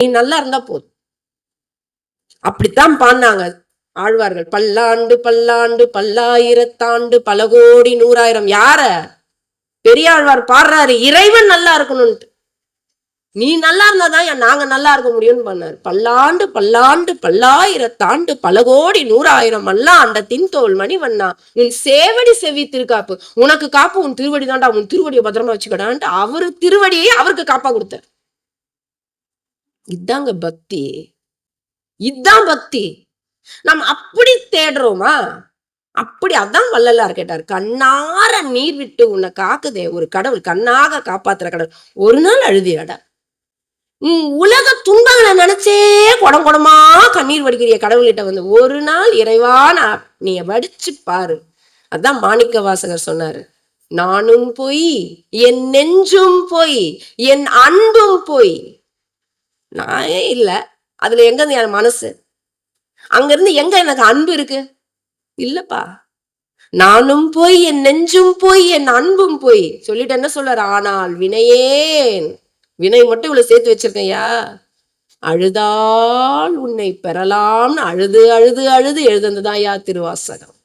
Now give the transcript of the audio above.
நீ நல்லா இருந்தா போதும். அப்படித்தான் பாடினாங்க ஆழ்வார்கள். பல்லாண்டு பல்லாண்டு பல்லாயிரத்தாண்டு பல கோடி 100,000. யார? பெரியாழ்வார் பாடுறாரு, இறைவன் நல்லா இருக்கணும்ட்டு. நீ நல்லா இருந்தாதான் நாங்க நல்லா இருக்க முடியும்னு பண்ணாரு. பல்லாண்டு பல்லாண்டு பல்லாயிரத்தாண்டு பல கோடி 100,000 மல்லாண்டத்தின் தோல் மணி வண்ணா உன் சேவடி செவி திருக்காப்பு. உனக்கு காப்பு உன் திருவடி தான்டா, உன் திருவடியை பத்திரமா வச்சுக்கடான்ட்டு அவரு திருவடியை அவருக்கு காப்பா கொடுத்தார். இதாங்க பக்தி. இதுதான் பக்தி. நம்ம அப்படி தேடுறோமா? அப்படி அதான் வள்ளலார் கேட்டார். கண்ணார நீர் விட்டு உன்னை காக்குதே ஒரு கடவுள், கண்ணாக காப்பாத்துற கடவுள், ஒரு நாள் அழுதியாடா? உலக துன்பங்களை நினைச்சே குடம் குடமா கண்ணீர் வடிக்கிற கடவுள்கிட்ட வந்து ஒரு நாள் இறைவான நீ வடிச்சு பாரு. அதான் மாணிக்க வாசகர் சொன்னாரு, நானும் போய் என் நெஞ்சும் போய் என் அன்பும் போய். நான் இல்ல, அதுல எங்க என் மனசு? அங்க இருந்து எங்க எனக்கு அன்பு இருக்கு? இல்லப்பா. நானும் போய் என் நெஞ்சும் போய் என் அன்பும் போய் சொல்லிட்டு என்ன சொல்றாரு, ஆனால் வினையேன், வினை மட்டும் இவ்வளவு சேர்த்து வச்சிருக்கையா, அழுதால் உன்னை பெறலாம்னு அழுது அழுது அழுது எழுதுனதுதான் திருவாசகம்.